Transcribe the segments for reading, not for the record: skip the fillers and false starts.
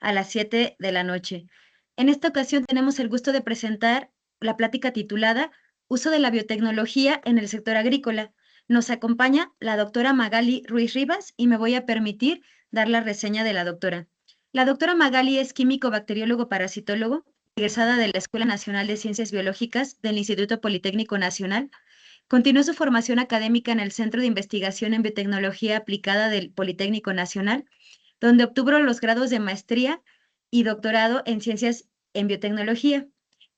a las 7 de la noche. En esta ocasión tenemos el gusto de presentar la plática titulada Uso de la biotecnología en el sector agrícola. Nos acompaña la doctora Magali Ruiz Rivas y me voy a permitir dar la reseña de la doctora. La doctora Magali es químico bacteriólogo parasitólogo, egresada de la Escuela Nacional de Ciencias Biológicas del Instituto Politécnico Nacional. Continuó su formación académica en el Centro de Investigación en Biotecnología Aplicada del Politécnico Nacional, donde obtuvo los grados de maestría y doctorado en Ciencias en Biotecnología.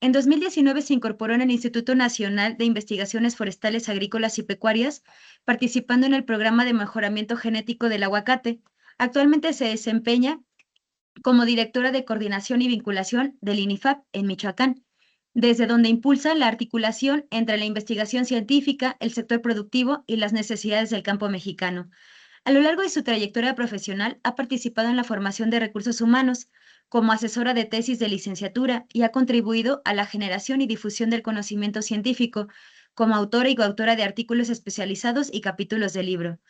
En 2019 se incorporó en el Instituto Nacional de Investigaciones Forestales, Agrícolas y Pecuarias, participando en el programa de mejoramiento genético del aguacate. Actualmente se desempeña como directora de coordinación y vinculación del INIFAP en Michoacán, desde donde impulsa la articulación entre la investigación científica, el sector productivo y las necesidades del campo mexicano. A lo largo de su trayectoria profesional, ha participado en la formación de recursos humanos como asesora de tesis de licenciatura y ha contribuido a la generación y difusión del conocimiento científico como autora y coautora de artículos especializados y capítulos de libro.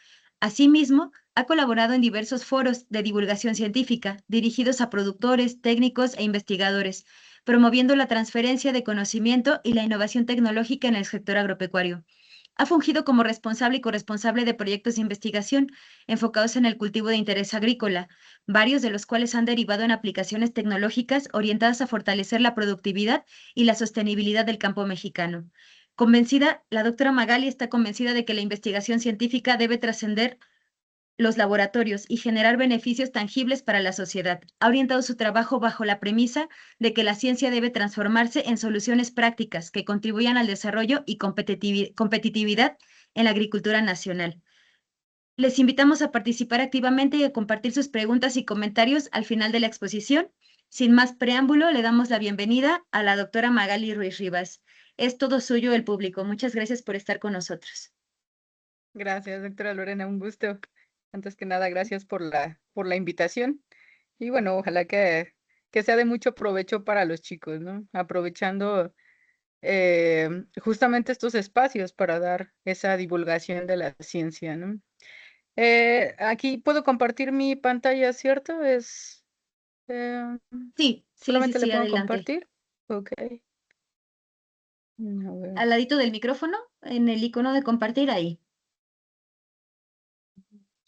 Asimismo, ha colaborado en diversos foros de divulgación científica dirigidos a productores, técnicos e investigadores, promoviendo la transferencia de conocimiento y la innovación tecnológica en el sector agropecuario. Ha fungido como responsable y corresponsable de proyectos de investigación enfocados en el cultivo de interés agrícola, varios de los cuales han derivado en aplicaciones tecnológicas orientadas a fortalecer la productividad y la sostenibilidad del campo mexicano. Convencida, la doctora Magali está convencida de que la investigación científica debe trascender los laboratorios y generar beneficios tangibles para la sociedad. Ha orientado su trabajo bajo la premisa de que la ciencia debe transformarse en soluciones prácticas que contribuyan al desarrollo y competitividad en la agricultura nacional. Les invitamos a participar activamente y a compartir sus preguntas y comentarios al final de la exposición. Sin más preámbulo, le damos la bienvenida a la doctora Magali Ruiz Rivas. Es todo suyo el público. Muchas gracias por estar con nosotros. Gracias, doctora Lorena, un gusto. Antes que nada, gracias por la invitación. Y bueno, ojalá que sea de mucho provecho para los chicos, ¿no? Aprovechando justamente estos espacios para dar esa divulgación de la ciencia, ¿no? Aquí puedo compartir mi pantalla, ¿cierto? Eh, Sí, sí, sí, Solamente le sí, pongo adelante. compartir. Ok. A ver. Al ladito del micrófono, en el icono de compartir ahí.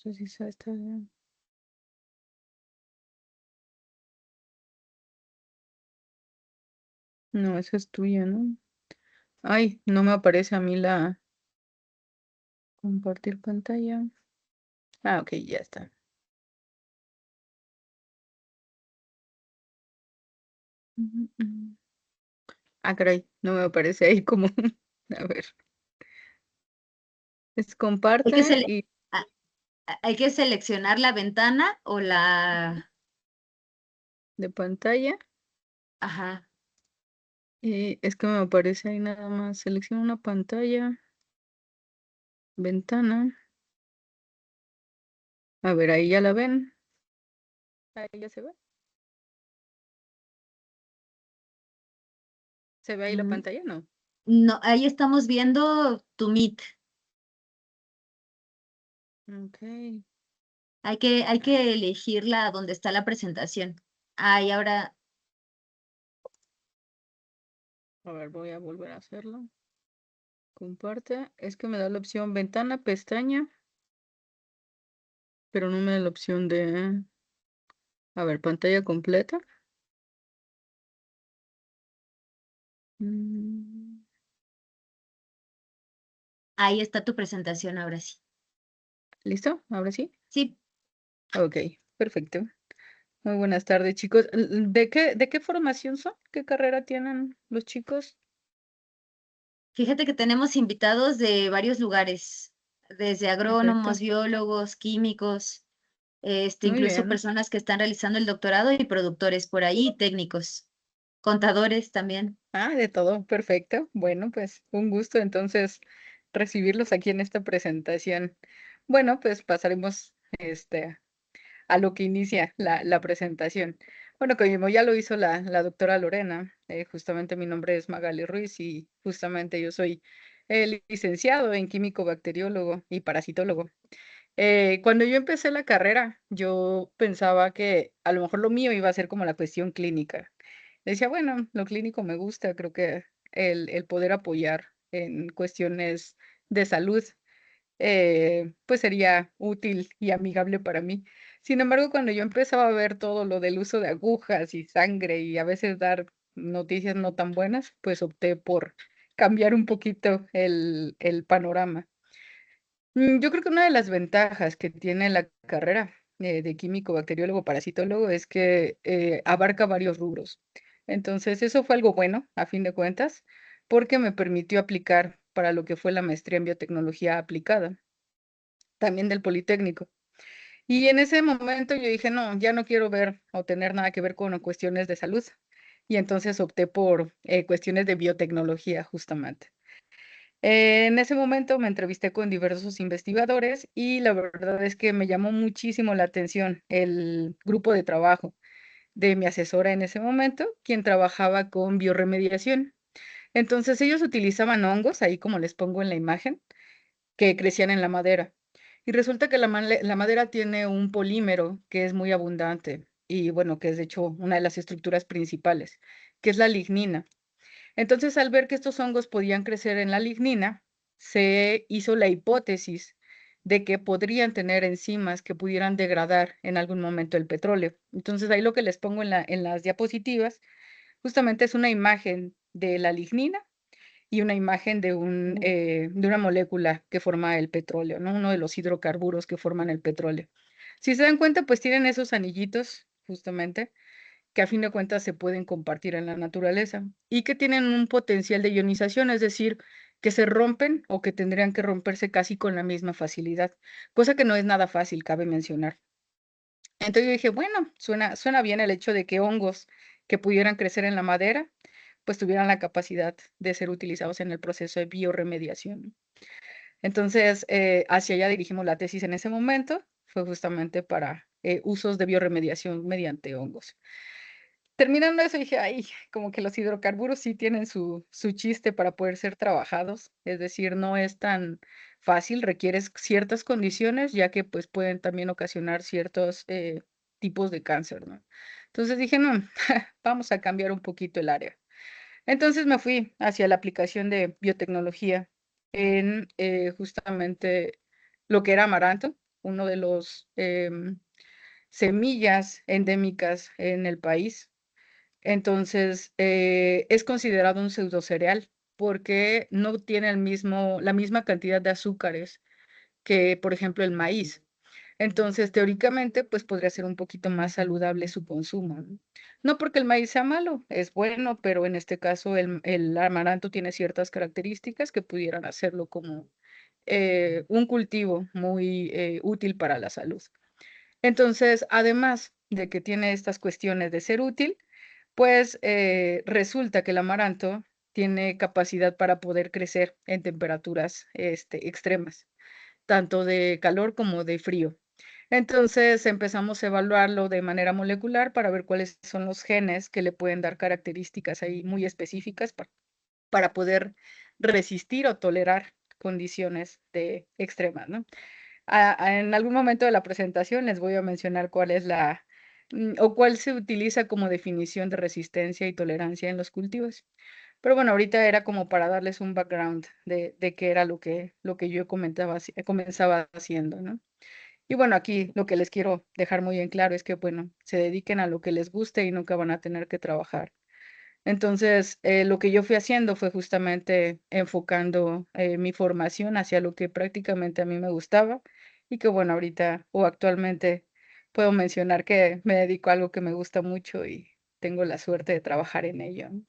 No sé si está bien. No, esa es tuya, ¿no? Ay, no me aparece a mí la compartir pantalla. Ah, ok, ya está. Ujú, ujú. Ah, caray, no me aparece ahí como. A ver, es Hay que, comparte sele- y ah, hay que seleccionar la ventana o la... de pantalla. Ajá. Y es que me aparece ahí nada más. Selecciona una pantalla, ventana. A ver, ahí ya la ven. Ahí ya se ve. ¿Se ve ahí la Mm, pantalla? No. no, ahí estamos viendo tu Meet. Ok. Hay que elegirla donde está la presentación. Ahí ahora, A ver, voy a volver a hacerlo. Comparte. Es que me da la opción ventana, pestaña, pero no me da la opción de. A ver, pantalla completa. Mm, ahí está tu presentación ahora sí. ¿Listo? Ahora sí. Sí, Ok, perfecto. Muy buenas tardes, chicos. ¿De qué formación son? ¿Qué carrera tienen los chicos? fíjate que tenemos invitados de varios lugares, desde agrónomos, Perfecto. biólogos, químicos, Muy incluso bien. personas que están realizando el doctorado y productores por ahí, técnicos, contadores también. Ah, de todo. Perfecto. Bueno, pues un gusto entonces recibirlos aquí en esta presentación. Bueno, pues pasaremos a lo que inicia la presentación. Bueno, como ya lo hizo la doctora Lorena, justamente mi nombre es Magali Ruiz y justamente yo soy licenciado en químico bacteriólogo y parasitólogo. Cuando yo empecé la carrera, yo pensaba que a lo mejor lo mío iba a ser como la cuestión clínica. Decía, bueno, lo clínico me gusta, creo que el poder apoyar en cuestiones de salud, pues sería útil y amigable para mí. Sin embargo, cuando yo empezaba a ver todo lo del uso de agujas y sangre y a veces dar noticias no tan buenas, pues opté por cambiar un poquito el panorama. Yo creo que una de las ventajas que tiene la carrera, de químico, bacteriólogo, parasitólogo es que, abarca varios rubros. Entonces, eso fue algo bueno, a fin de cuentas, porque me permitió aplicar para lo que fue la maestría en biotecnología aplicada, también del Politécnico. Y en ese momento yo dije: "No, ya no quiero ver o tener nada que ver con cuestiones de salud". Y entonces opté por, cuestiones de biotecnología, justamente. En ese momento me entrevisté con diversos investigadores y la verdad es que me llamó muchísimo la atención el grupo de trabajo de mi asesora en ese momento, quien trabajaba con bioremediación. Entonces ellos utilizaban hongos, ahí como les pongo en la imagen, que crecían en la madera. Y resulta que la madera tiene un polímero que es muy abundante y bueno, que es de hecho una de las estructuras principales, que es la lignina. Entonces, al ver que estos hongos podían crecer en la lignina, se hizo la hipótesis de que podrían tener enzimas que pudieran degradar en algún momento el petróleo. Entonces, ahí lo que les pongo en las diapositivas, justamente es una imagen de la lignina y una imagen de una molécula que forma el petróleo, ¿no? Uno de los hidrocarburos que forman el petróleo. Si se dan cuenta, pues tienen esos anillitos, justamente, que a fin de cuentas se pueden compartir en la naturaleza y que tienen un potencial de ionización, es decir, que se rompen o que tendrían que romperse casi con la misma facilidad, cosa que no es nada fácil, cabe mencionar. Entonces yo dije, bueno, suena bien el hecho de que hongos que pudieran crecer en la madera, pues tuvieran la capacidad de ser utilizados en el proceso de bioremediación. Entonces, hacia allá dirigimos la tesis en ese momento, fue justamente para usos de bioremediación mediante hongos. Terminando eso, dije: "Ay, como que los hidrocarburos sí tienen su chiste para poder ser trabajados", es decir, no es tan fácil, requieres ciertas condiciones, ya que, pues, pueden también ocasionar ciertos, tipos de cáncer, ¿no? Entonces dije: "No, vamos a cambiar un poquito el área". Entonces me fui hacia la aplicación de biotecnología en, justamente lo que era amaranto, uno de los, semillas endémicas en el país. Entonces, es considerado un pseudocereal, porque no tiene la misma cantidad de azúcares que, por ejemplo, el maíz. Entonces, teóricamente, pues, podría ser un poquito más saludable su consumo, ¿no? No porque el maíz sea malo, es bueno, pero en este caso el amaranto tiene ciertas características que pudieran hacerlo como, un cultivo muy, útil para la salud. Entonces, además de que tiene estas cuestiones de ser útil, pues, resulta que el amaranto tiene capacidad para poder crecer en temperaturas, extremas, tanto de calor como de frío. Entonces, empezamos a evaluarlo de manera molecular para ver cuáles son los genes que le pueden dar características ahí muy específicas para poder resistir o tolerar condiciones de extremas, ¿no? En algún momento de la presentación les voy a mencionar cuál es o cuál se utiliza como definición de resistencia y tolerancia en los cultivos. Pero bueno, ahorita era como para darles un background de qué era lo que yo comenzaba haciendo, ¿no? Y bueno, aquí lo que les quiero dejar muy en claro es que, bueno, se dediquen a lo que les guste y nunca van a tener que trabajar. Entonces, lo que yo fui haciendo fue justamente enfocando, mi formación hacia lo que prácticamente a mí me gustaba, y que bueno, ahorita o actualmente puedo mencionar que me dedico a algo que me gusta mucho y tengo la suerte de trabajar en ello, ¿no?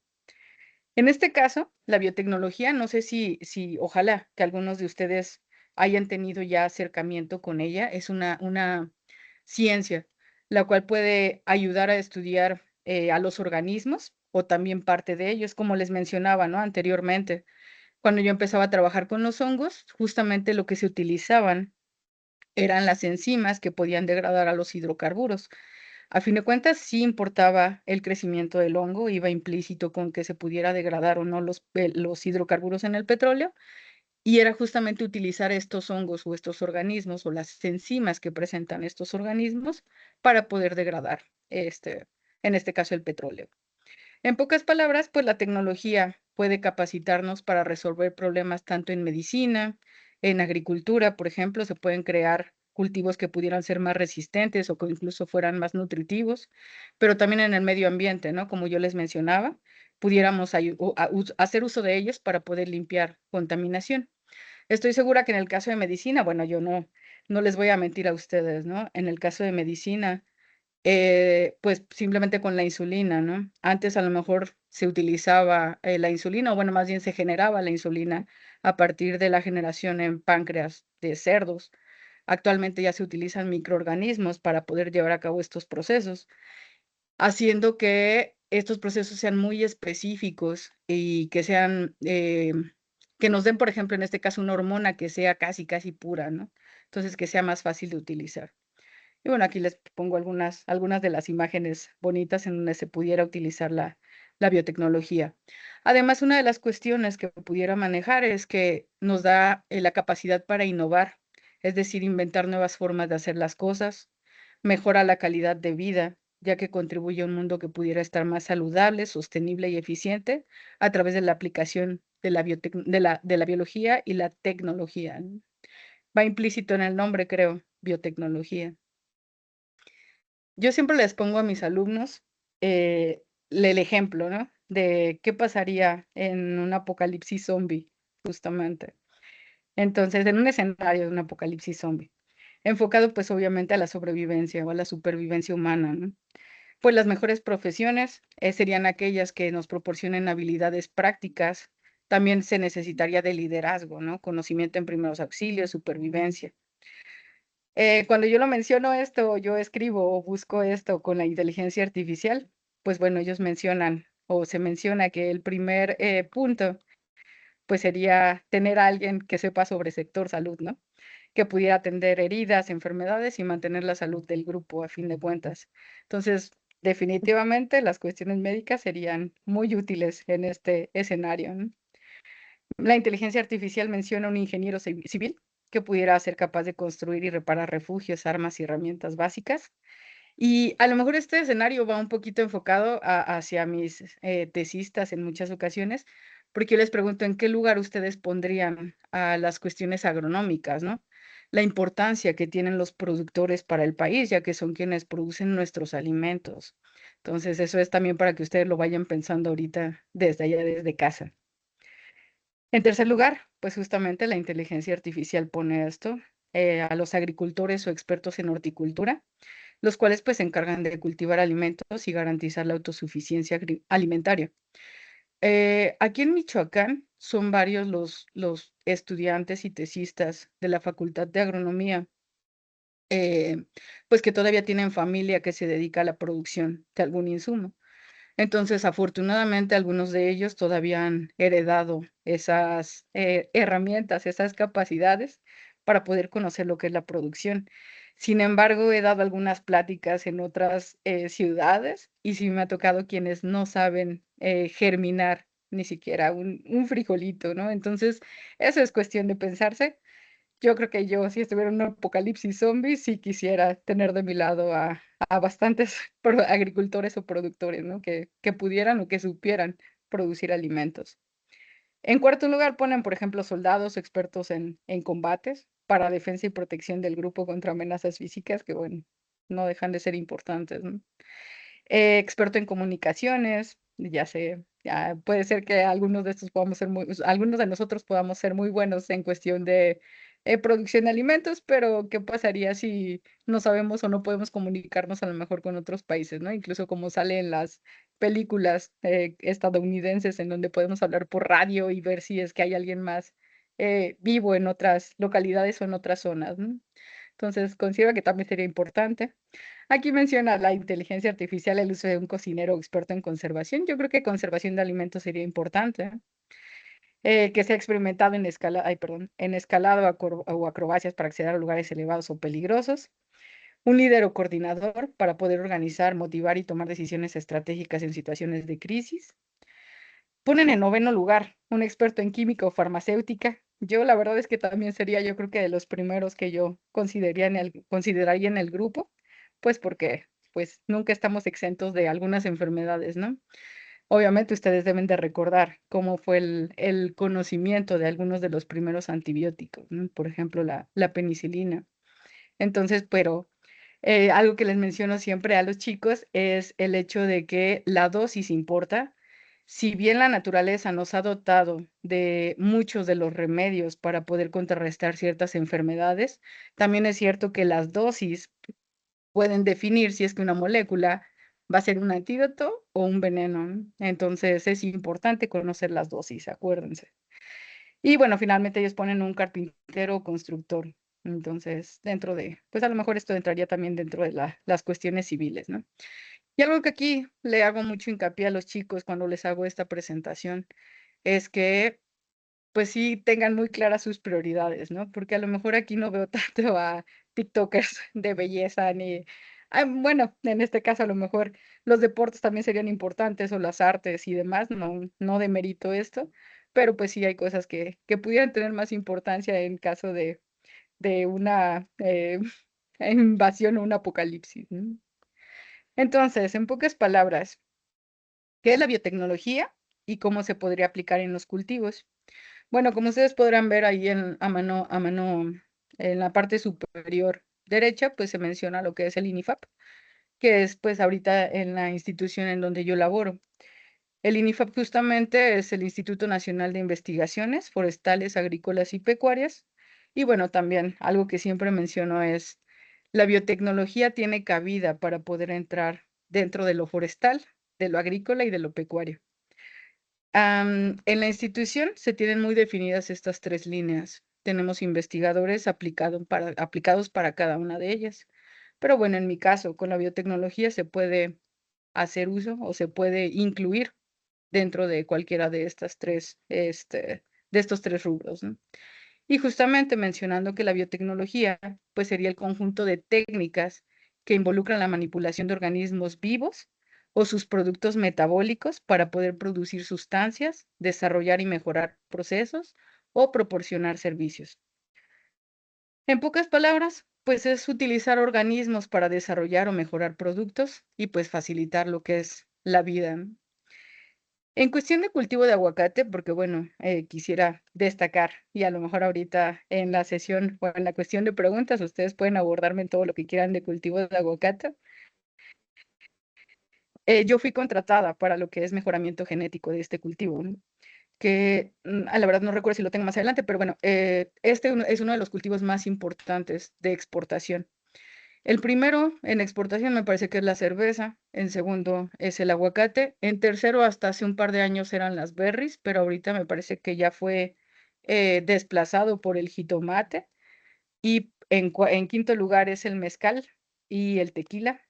En este caso, la biotecnología, no sé si ojalá que algunos de ustedes hayan tenido ya acercamiento con ella, es una ciencia, la cual puede ayudar a estudiar, a los organismos, o también parte de ellos, como les mencionaba, ¿no?, anteriormente. Cuando yo empezaba a trabajar con los hongos, justamente lo que se utilizaban eran las enzimas que podían degradar a los hidrocarburos. A fin de cuentas, sí importaba el crecimiento del hongo, iba implícito con que se pudiera degradar o no los hidrocarburos en el petróleo, y era justamente utilizar estos hongos o estos organismos o las enzimas que presentan estos organismos para poder degradar, en este caso, el petróleo. En pocas palabras, pues la tecnología puede capacitarnos para resolver problemas tanto en medicina, en agricultura, por ejemplo, se pueden crear cultivos que pudieran ser más resistentes o que incluso fueran más nutritivos, pero también en el medio ambiente, ¿no? Como yo les mencionaba, pudiéramos hacer uso de ellos para poder limpiar contaminación. Estoy segura que en el caso de medicina, bueno, yo no les voy a mentir a ustedes, ¿no? En el caso de medicina, pues, simplemente con la insulina, ¿no? Antes, a lo mejor, se utilizaba, la insulina, o bueno, más bien se generaba la insulina a partir de la generación en páncreas de cerdos. Actualmente ya se utilizan microorganismos para poder llevar a cabo estos procesos, haciendo que estos procesos sean muy específicos y que sean, que nos den, por ejemplo, en este caso, una hormona que sea casi, casi pura, ¿no? Entonces, que sea más fácil de utilizar. Y bueno, aquí les pongo algunas de las imágenes bonitas en donde se pudiera utilizar la biotecnología. Además, una de las cuestiones que pudiera manejar es que nos da, la capacidad para innovar, es decir, inventar nuevas formas de hacer las cosas, mejora la calidad de vida, ya que contribuye a un mundo que pudiera estar más saludable, sostenible y eficiente a través de la aplicación de la biología y la tecnología, ¿no? Va implícito en el nombre, creo, biotecnología. Yo siempre les pongo a mis alumnos, el ejemplo, ¿no? De qué pasaría en un apocalipsis zombie, justamente. Entonces, en un escenario de un apocalipsis zombie, enfocado, pues, obviamente a la sobrevivencia o a la supervivencia humana, ¿no? Pues, las mejores profesiones, serían aquellas que nos proporcionen habilidades prácticas. También se necesitaría de liderazgo, ¿no? Conocimiento en primeros auxilios, supervivencia. Cuando yo lo menciono esto, yo escribo o busco esto con la inteligencia artificial, pues bueno, ellos mencionan o se menciona que el primer, punto, pues sería tener a alguien que sepa sobre sector salud, ¿no? Que pudiera atender heridas, enfermedades y mantener la salud del grupo a fin de cuentas. Entonces, definitivamente las cuestiones médicas serían muy útiles en este escenario, ¿no? La inteligencia artificial menciona un ingeniero civil que pudiera ser capaz de construir y reparar refugios, armas y herramientas básicas. Y a lo mejor este escenario va un poquito enfocado hacia mis tesistas en muchas ocasiones, porque yo les pregunto en qué lugar ustedes pondrían a las cuestiones agronómicas, ¿no? La importancia que tienen los productores para el país, ya que son quienes producen nuestros alimentos. Entonces, eso es también para que ustedes lo vayan pensando ahorita desde allá, desde casa. En tercer lugar, pues justamente la inteligencia artificial pone esto, a los agricultores o expertos en horticultura, los cuales pues se encargan de cultivar alimentos y garantizar la autosuficiencia alimentaria. Aquí en Michoacán son varios los estudiantes y tesistas de la Facultad de Agronomía, pues que todavía tienen familia que se dedica a la producción de algún insumo. Entonces, afortunadamente, algunos de ellos todavía han heredado esas, herramientas, esas capacidades para poder conocer lo que es la producción. Sin embargo, he dado algunas pláticas en otras, ciudades y sí me ha tocado quienes no saben, germinar ni siquiera un frijolito, ¿no? Entonces, eso es cuestión de pensarse. Yo creo que yo, si estuviera en un apocalipsis zombie, sí quisiera tener de mi lado a bastantes agricultores o productores, ¿no? Que pudieran o que supieran producir alimentos. En cuarto lugar, ponen, por ejemplo, soldados o expertos en combates para defensa y protección del grupo contra amenazas físicas, que bueno, no dejan de ser importantes, ¿no? Experto en comunicaciones, ya sé, ya puede ser que algunos de estos podamos ser algunos de nosotros podamos ser muy buenos en cuestión de, producción de alimentos, pero, ¿qué pasaría si no sabemos o no podemos comunicarnos a lo mejor con otros países, no? Incluso como sale en las películas, estadounidenses, en donde podemos hablar por radio y ver si es que hay alguien más, vivo en otras localidades o en otras zonas, ¿no? Entonces, considero que también sería importante. Aquí menciona la inteligencia artificial, el uso de un cocinero experto en conservación. Yo creo que conservación de alimentos sería importante, que sea experimentado en escalado o acrobacias para acceder a lugares elevados o peligrosos. Un líder o coordinador para poder organizar, motivar y tomar decisiones estratégicas en situaciones de crisis. Ponen en noveno lugar un experto en química o farmacéutica Yo la verdad es que también sería, yo creo que de los primeros que yo consideraría en el grupo, pues porque pues nunca estamos exentos de algunas enfermedades, ¿no? Obviamente ustedes deben de recordar cómo fue el conocimiento de algunos de los primeros antibióticos, ¿no? Por ejemplo, la penicilina. Entonces, pero algo que les menciono siempre a los chicos es el hecho de que la dosis importa. Si bien la naturaleza nos ha dotado de muchos de los remedios para poder contrarrestar ciertas enfermedades, también es cierto que las dosis pueden definir si es que una molécula va a ser un antídoto o un veneno, ¿no? Entonces es importante conocer las dosis, acuérdense. Y bueno, finalmente ellos ponen un carpintero o constructor. Entonces, dentro de, pues a lo mejor esto entraría también dentro de las cuestiones civiles, ¿no? Y algo que aquí le hago mucho hincapié a los chicos cuando les hago esta presentación es que, pues sí, tengan muy claras sus prioridades, ¿no? Porque a lo mejor aquí no veo tanto a tiktokers de belleza ni, bueno, en este caso a lo mejor los deportes también serían importantes o las artes y demás, no demerito esto, pero pues sí hay cosas que pudieran tener más importancia en caso de una invasión o un apocalipsis, ¿no? Entonces, en pocas palabras, ¿qué es la biotecnología y cómo se podría aplicar en los cultivos? Bueno, como ustedes podrán ver ahí a mano, en la parte superior derecha, pues se menciona lo que es el INIFAP, que es pues ahorita en la institución en donde yo laboro. El INIFAP justamente es el Instituto Nacional de Investigaciones Forestales, Agrícolas y Pecuarias. Y bueno, también algo que siempre menciono es la biotecnología tiene cabida para poder entrar dentro de lo forestal, de lo agrícola y de lo pecuario. En la institución se tienen muy definidas estas tres líneas. Tenemos investigadores aplicados para cada una de ellas. Pero bueno, en mi caso, con la biotecnología se puede hacer uso o se puede incluir dentro de cualquiera de estas tres, de estos tres rubros, ¿no? Y justamente mencionando que la biotecnología, pues sería el conjunto de técnicas que involucran la manipulación de organismos vivos o sus productos metabólicos para poder producir sustancias, desarrollar y mejorar procesos o proporcionar servicios. En pocas palabras, pues es utilizar organismos para desarrollar o mejorar productos y pues facilitar lo que es la vida, ¿no? En cuestión de cultivo de aguacate, porque bueno, quisiera destacar y a lo mejor ahorita en la sesión o en la cuestión de preguntas, ustedes pueden abordarme en todo lo que quieran de cultivo de aguacate. Yo fui contratada para lo que es mejoramiento genético de este cultivo, ¿no? Que a la verdad no recuerdo si lo tengo más adelante, pero bueno, es uno de los cultivos más importantes de exportación. El primero en exportación me parece que es la cerveza, en segundo es el aguacate, en tercero hasta hace un par de años eran las berries, pero ahorita me parece que ya fue desplazado por el jitomate y en quinto lugar es el mezcal y el tequila,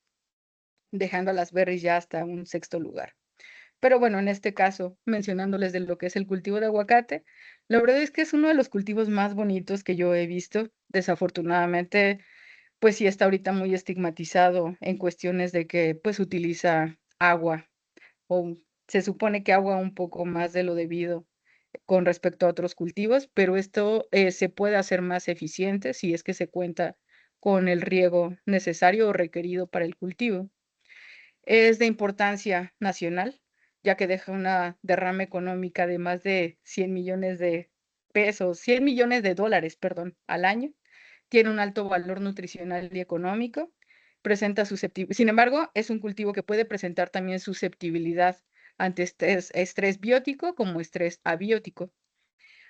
dejando a las berries ya hasta un sexto lugar. Pero bueno, en este caso, mencionándoles de lo que es el cultivo de aguacate, la verdad es que es uno de los cultivos más bonitos que yo he visto. Desafortunadamente, pues sí está ahorita muy estigmatizado en cuestiones de que pues utiliza agua o se supone que agua un poco más de lo debido con respecto a otros cultivos, pero esto se puede hacer más eficiente si es que se cuenta con el riego necesario o requerido para el cultivo. Es de importancia nacional, ya que deja una derrama económica de más de 100 millones de pesos, 100 millones de dólares, perdón, al año. Tiene un alto valor nutricional y económico. Presenta susceptibilidad. Sin embargo, es un cultivo que puede presentar también susceptibilidad ante estrés biótico como estrés abiótico.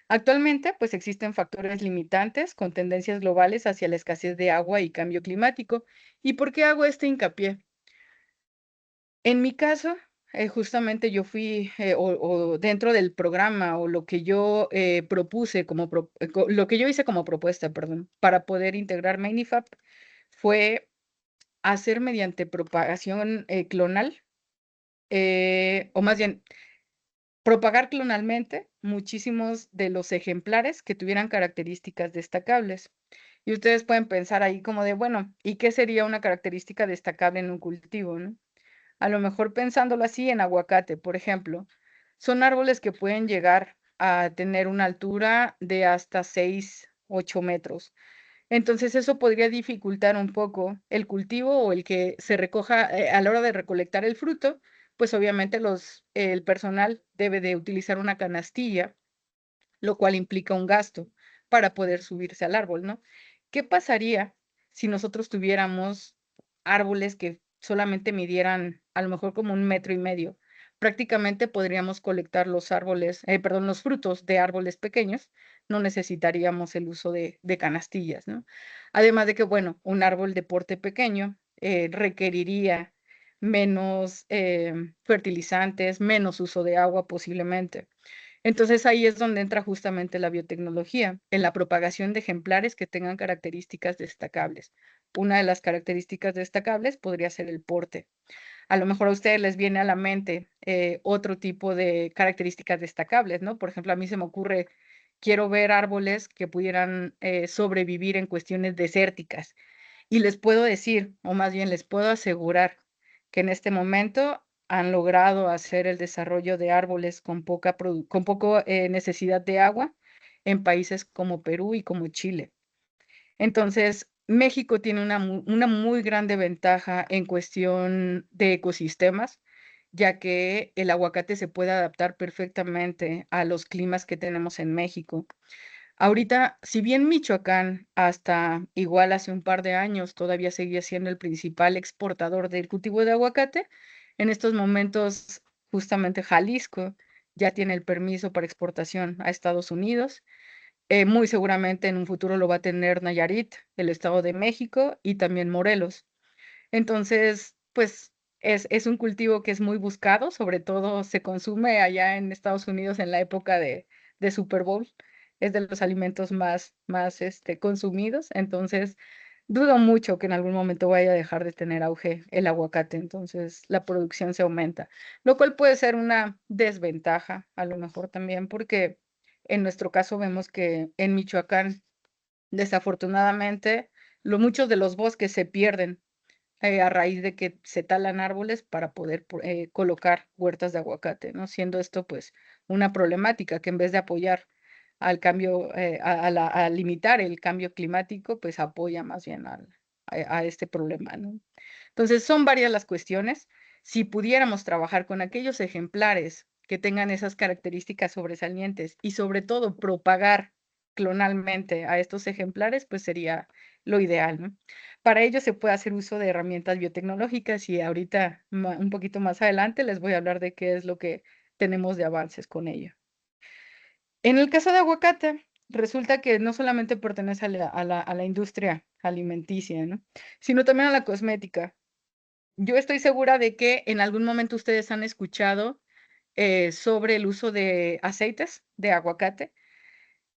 Actualmente, pues existen factores limitantes con tendencias globales hacia la escasez de agua y cambio climático. ¿Y por qué hago este hincapié? En mi caso, justamente yo fui, o dentro del programa, o lo que yo propuse lo que yo hice como propuesta, perdón, para poder integrarme a INIFAP, fue hacer mediante propagación clonal, o más bien, propagar clonalmente muchísimos de los ejemplares que tuvieran características destacables. Y ustedes pueden pensar ahí como de, bueno, ¿y qué sería una característica destacable en un cultivo, no? A lo mejor pensándolo así en aguacate, por ejemplo, son árboles que pueden llegar a tener una altura de hasta 6, 8 metros. Entonces, eso podría dificultar un poco el cultivo o el que se recoja, a la hora de recolectar el fruto, pues obviamente el personal debe de utilizar una canastilla, lo cual implica un gasto para poder subirse al árbol, ¿no? ¿Qué pasaría si nosotros tuviéramos árboles que solamente midieran a lo mejor como 1,5 metros? Prácticamente podríamos colectar perdón, los frutos de árboles pequeños, no necesitaríamos el uso de canastillas, ¿no? Además de que, bueno, un árbol de porte pequeño requeriría menos fertilizantes, menos uso de agua posiblemente. Entonces, ahí es donde entra justamente la biotecnología, en la propagación de ejemplares que tengan características destacables. Una de las características destacables podría ser el porte. A lo mejor a ustedes les viene a la mente otro tipo de características destacables, ¿no? Por ejemplo, a mí se me ocurre, quiero ver árboles que pudieran sobrevivir en cuestiones desérticas. Y les puedo decir, o más bien les puedo asegurar, que en este momento han logrado hacer el desarrollo de árboles con poco necesidad de agua en países como Perú y como Chile. Entonces, México tiene una muy grande ventaja en cuestión de ecosistemas, ya que el aguacate se puede adaptar perfectamente a los climas que tenemos en México. Ahorita, si bien Michoacán hasta igual hace un par de años todavía seguía siendo el principal exportador del cultivo de aguacate, en estos momentos justamente Jalisco ya tiene el permiso para exportación a Estados Unidos. Muy seguramente en un futuro lo va a tener Nayarit, el Estado de México y también Morelos. Entonces, pues es un cultivo que es muy buscado, sobre todo se consume allá en Estados Unidos en la época de Super Bowl. Es de los alimentos más consumidos. Entonces, dudo mucho que en algún momento vaya a dejar de tener auge el aguacate. Entonces, la producción se aumenta, lo cual puede ser una desventaja, a lo mejor también, porque en nuestro caso vemos que en Michoacán, desafortunadamente, muchos de los bosques se pierden a raíz de que se talan árboles para poder colocar huertas de aguacate, ¿no? Siendo esto, pues, una problemática que en vez de apoyar al cambio, a limitar el cambio climático, pues apoya más bien a este problema, ¿no? Entonces, son varias las cuestiones. Si pudiéramos trabajar con aquellos ejemplares que tengan esas características sobresalientes y sobre todo propagar clonalmente a estos ejemplares, pues sería lo ideal, ¿no? Para ello se puede hacer uso de herramientas biotecnológicas y ahorita, un poquito más adelante, les voy a hablar de qué es lo que tenemos de avances con ello. En el caso de aguacate, resulta que no solamente pertenece a la industria alimenticia, ¿no? Sino también a la cosmética. Yo estoy segura de que en algún momento ustedes han escuchado sobre el uso de aceites de aguacate,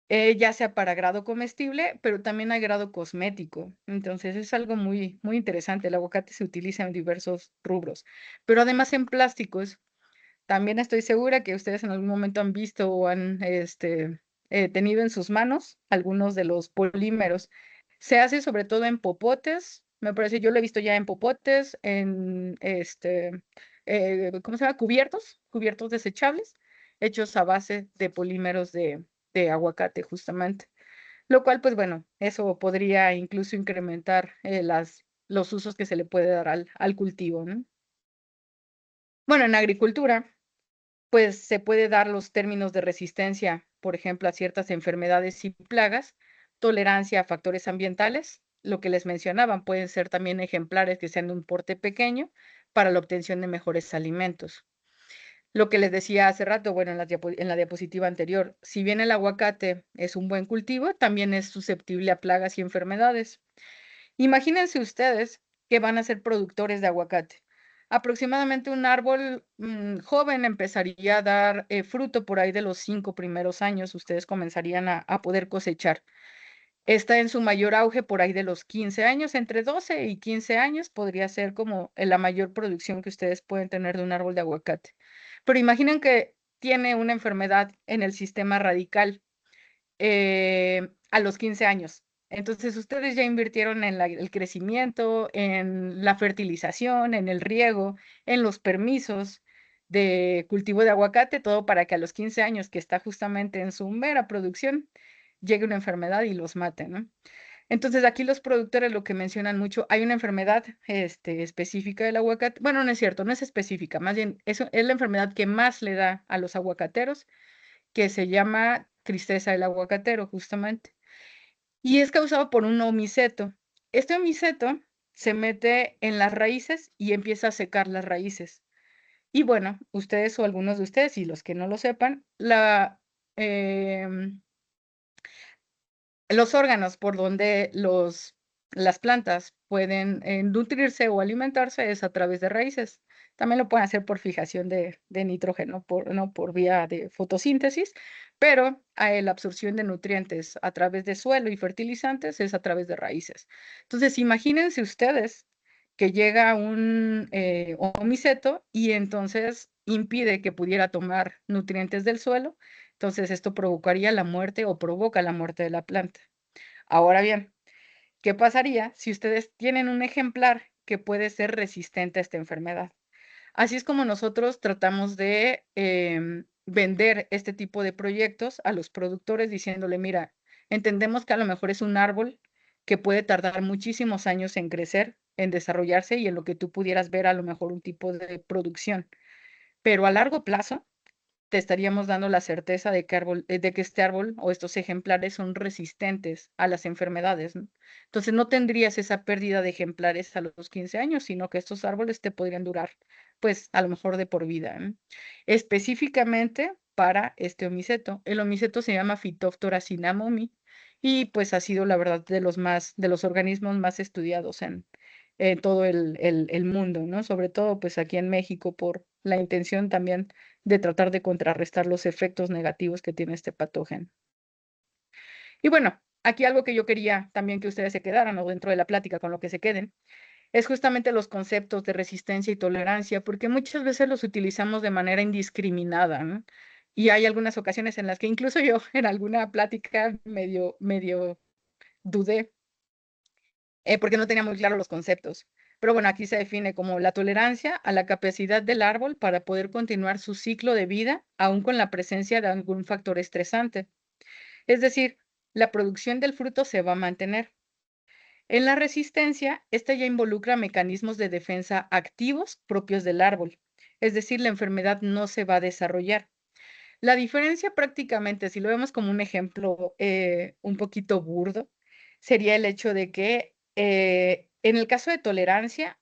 ya sea para grado comestible, pero también hay grado cosmético. Entonces es algo muy, muy interesante. El aguacate se utiliza en diversos rubros, pero además en plásticos. También estoy segura que ustedes en algún momento han visto o han tenido en sus manos algunos de los polímeros. Se hace sobre todo en popotes, me parece, yo lo he visto ya en popotes, en ¿cómo se llama? Cubiertos desechables, hechos a base de polímeros de aguacate, justamente. Lo cual, pues bueno, eso podría incluso incrementar los usos que se le puede dar al cultivo, ¿no? Bueno, en agricultura pues se puede dar los términos de resistencia, por ejemplo, a ciertas enfermedades y plagas, tolerancia a factores ambientales, lo que les mencionaban, pueden ser también ejemplares que sean de un porte pequeño para la obtención de mejores alimentos. Lo que les decía hace rato, bueno, en la diapositiva anterior, si bien el aguacate es un buen cultivo, también es susceptible a plagas y enfermedades. Imagínense ustedes que van a ser productores de aguacate. Aproximadamente un árbol joven empezaría a dar fruto por ahí de los 5 primeros años, ustedes comenzarían a poder cosechar. Está en su mayor auge por ahí de los 15 años, entre 12 y 15 años podría ser como la mayor producción que ustedes pueden tener de un árbol de aguacate. Pero imaginen que tiene una enfermedad en el sistema radical a los 15 años. Entonces, ustedes ya invirtieron en el crecimiento, en la fertilización, en el riego, en los permisos. de cultivo de aguacate, todo para que a los 15 años, que está justamente en su mera producción, llegue una enfermedad y los mate, ¿no? Entonces, aquí los productores lo que mencionan mucho, hay una enfermedad, específica del aguacate. Bueno, no es cierto, no es específica, más bien es la enfermedad que más le da a los aguacateros, que se llama tristeza del aguacatero, justamente. Y es causado por un omiceto. Este omiceto se mete en las raíces y empieza a secar las raíces. Y bueno, ustedes o algunos de ustedes, y los que no lo sepan, em, los órganos por donde las plantas pueden nutrirse o alimentarse es a través de raíces. También lo pueden hacer por fijación de nitrógeno, no por vía de fotosíntesis, pero la absorción de nutrientes a través de suelo y fertilizantes es a través de raíces. Entonces, imagínense ustedes que llega un omiceto y entonces impide que pudiera tomar nutrientes del suelo. Entonces, esto provocaría la muerte o provoca la muerte de la planta. Ahora bien, ¿qué pasaría si ustedes tienen un ejemplar que puede ser resistente a esta enfermedad? Así es como nosotros tratamos de vender este tipo de proyectos a los productores diciéndole, mira, entendemos que a lo mejor es un árbol que puede tardar muchísimos años en crecer, en desarrollarse y en lo que tú pudieras ver a lo mejor un tipo de producción, pero a largo plazo te estaríamos dando la certeza de que este árbol o estos ejemplares son resistentes a las enfermedades, ¿no? Entonces, no tendrías esa pérdida de ejemplares a los 15 años, sino que estos árboles te podrían durar, pues, a lo mejor de por vida, ¿no? Específicamente para este omiceto. El omiceto se llama Phytophthora cinnamomii y, pues, ha sido, la verdad, de los organismos más estudiados en todo el mundo, ¿no? Sobre todo, pues, aquí en México, por la intención también de tratar de contrarrestar los efectos negativos que tiene este patógeno. Y bueno, aquí algo que yo quería también que ustedes se quedaran o dentro de la plática con lo que se queden, es justamente los conceptos de resistencia y tolerancia, porque muchas veces los utilizamos de manera indiscriminada, ¿no? Y hay algunas ocasiones en las que incluso yo en alguna plática medio dudé, porque no tenía muy claro los conceptos. Pero bueno, aquí se define como la tolerancia a la capacidad del árbol para poder continuar su ciclo de vida, aún con la presencia de algún factor estresante. Es decir, la producción del fruto se va a mantener. En la resistencia, esta ya involucra mecanismos de defensa activos propios del árbol. Es decir, la enfermedad no se va a desarrollar. La diferencia prácticamente, si lo vemos como un ejemplo un poquito burdo, sería el hecho de que en el caso de tolerancia,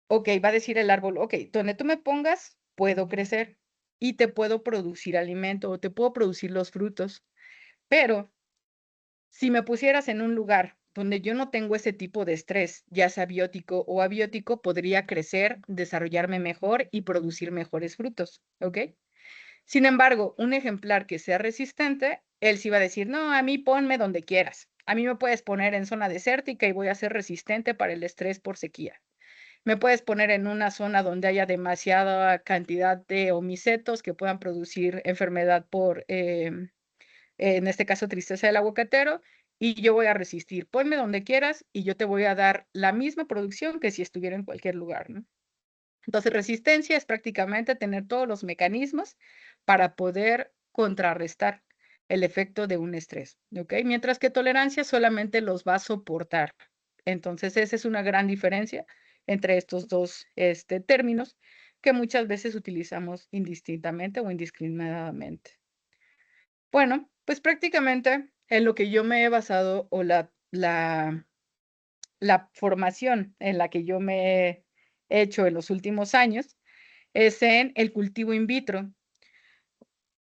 ok, va a decir el árbol, ok, donde tú me pongas, puedo crecer y te puedo producir alimento o te puedo producir los frutos, pero si me pusieras en un lugar donde yo no tengo ese tipo de estrés, ya sea biótico o abiótico, podría crecer, desarrollarme mejor y producir mejores frutos, ¿ok? Sin embargo, un ejemplar que sea resistente, él sí va a decir, no, a mí ponme donde quieras. A mí me puedes poner en zona desértica y voy a ser resistente para el estrés por sequía. Me puedes poner en una zona donde haya demasiada cantidad de omicetos que puedan producir enfermedad por, en este caso, tristeza del aguacatero, y yo voy a resistir. Ponme donde quieras y yo te voy a dar la misma producción que si estuviera en cualquier lugar, ¿no? Entonces, resistencia es prácticamente tener todos los mecanismos para poder contrarrestar el efecto de un estrés, ¿ok? Mientras que tolerancia solamente los va a soportar. Entonces, esa es una gran diferencia entre estos dos términos que muchas veces utilizamos indistintamente o indiscriminadamente. Bueno, pues prácticamente en lo que yo me he basado o la formación en la que yo me he hecho en los últimos años es en el cultivo in vitro.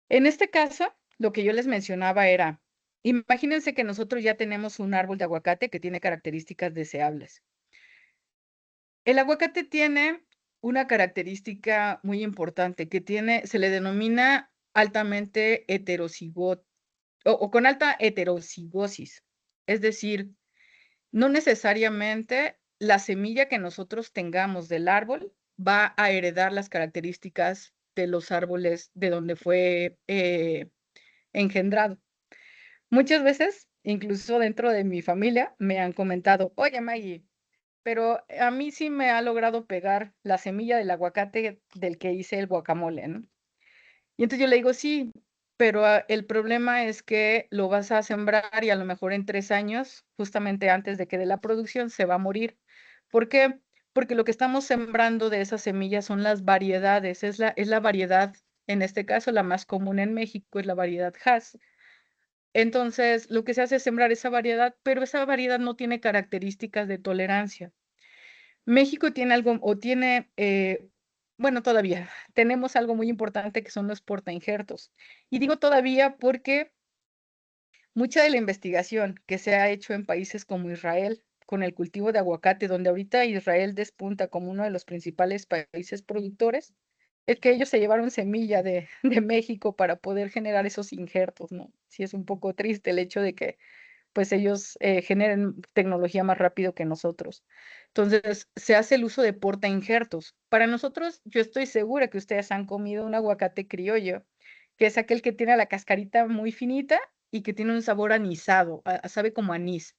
En este caso, lo que yo les mencionaba era, imagínense que nosotros ya tenemos un árbol de aguacate que tiene características deseables. El aguacate tiene una característica muy importante que se le denomina altamente heterocigoto o con alta heterocigosis. Es decir, no necesariamente la semilla que nosotros tengamos del árbol va a heredar las características de los árboles de donde fue engendrado. Muchas veces, incluso dentro de mi familia, me han comentado, oye Maggie, pero a mí sí me ha logrado pegar la semilla del aguacate del que hice el guacamole, ¿no? Y entonces yo le digo: "Sí, pero, el problema es que lo vas a sembrar y a lo mejor en 3 años, justamente antes de que dé la producción, se va a morir". ¿Por qué? Porque lo que estamos sembrando de esas semillas son las variedades, es la variedad, en este caso, la más común en México es la variedad Hass. Entonces, lo que se hace es sembrar esa variedad, pero esa variedad no tiene características de tolerancia. México tiene algo o tiene, bueno, todavía tenemos algo muy importante que son los portainjertos. Y digo todavía porque mucha de la investigación que se ha hecho en países como Israel con el cultivo de aguacate, donde ahorita Israel despunta como uno de los principales países productores, es que ellos se llevaron semilla de, de México para poder generar esos injertos, ¿no? Sí es un poco triste el hecho de que pues ellos generen tecnología más rápido que nosotros. Entonces, se hace el uso de portainjertos. Para nosotros, yo estoy segura que ustedes han comido un aguacate criollo, que es aquel que tiene la cascarita muy finita y que tiene un sabor anisado, sabe como anís.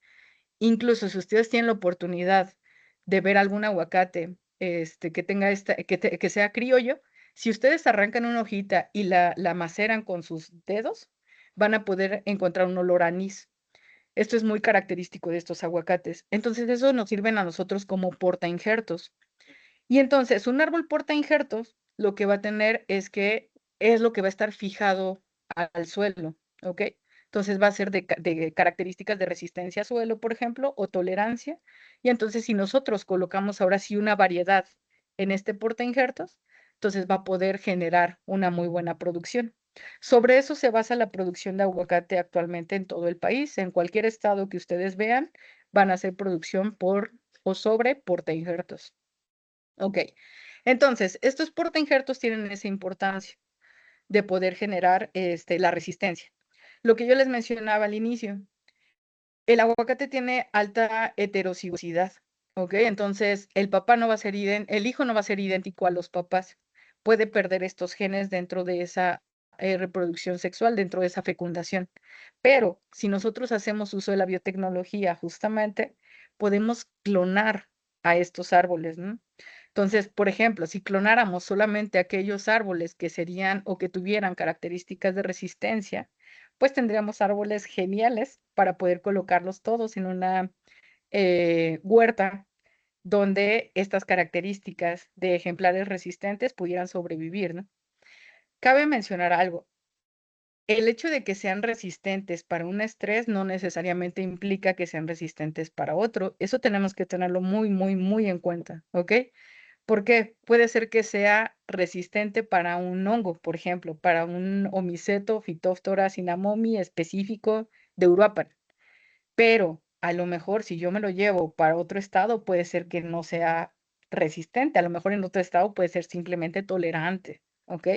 Incluso si ustedes tienen la oportunidad de ver algún aguacate, que tenga que sea criollo, si ustedes arrancan una hojita y la maceran con sus dedos, van a poder encontrar un olor a anís. Esto es muy característico de estos aguacates. Entonces, eso nos sirven a nosotros como portainjertos. Y entonces, un árbol portainjertos lo que va a tener es que es lo que va a estar fijado al suelo, ¿ok? Entonces, va a ser de características de resistencia a suelo, por ejemplo, o tolerancia. Y entonces, si nosotros colocamos ahora sí una variedad en este portainjertos, entonces va a poder generar una muy buena producción. Sobre eso se basa la producción de aguacate actualmente en todo el país. En cualquier estado que ustedes vean, van a hacer producción por o sobre portainjertos. Ok. Entonces, estos portainjertos tienen esa importancia de poder generar la resistencia. Lo que yo les mencionaba al inicio, el aguacate tiene alta heterocigosidad, ¿ok? Entonces, el hijo no va a ser idéntico a los papás. Puede perder estos genes dentro de esa reproducción sexual, dentro de esa fecundación. Pero si nosotros hacemos uso de la biotecnología, justamente, podemos clonar a estos árboles, ¿no? Entonces, por ejemplo, si clonáramos solamente aquellos árboles que serían o que tuvieran características de resistencia, pues tendríamos árboles geniales para poder colocarlos todos en una huerta donde estas características de ejemplares resistentes pudieran sobrevivir, ¿no? Cabe mencionar algo. El hecho de que sean resistentes para un estrés no necesariamente implica que sean resistentes para otro. Eso tenemos que tenerlo muy, muy, muy en cuenta, ¿ok? Porque puede ser que sea resistente para un hongo, por ejemplo, para un Omiceto Phytophthora cinnamomi específico de Uruapan. Pero a lo mejor si yo me lo llevo para otro estado, puede ser que no sea resistente. A lo mejor en otro estado puede ser simplemente tolerante, ¿ok?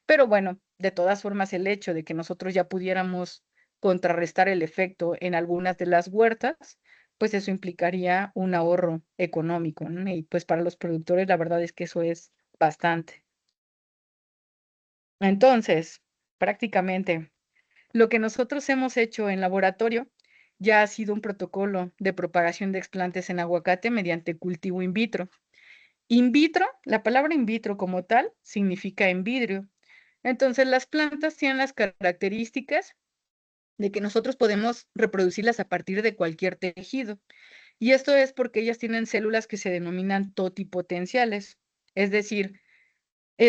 Pero bueno, de todas formas, el hecho de que nosotros ya pudiéramos contrarrestar el efecto en algunas de las huertas, pues eso implicaría un ahorro económico, ¿no? Y pues para los productores la verdad es que eso es bastante. Entonces, prácticamente, lo que nosotros hemos hecho en laboratorio ya ha sido un protocolo de propagación de explantes en aguacate mediante cultivo in vitro. In vitro, la palabra in vitro como tal significa en vidrio. Entonces, las plantas tienen las características de que nosotros podemos reproducirlas a partir de cualquier tejido. Y esto es porque ellas tienen células que se denominan totipotenciales. Es decir,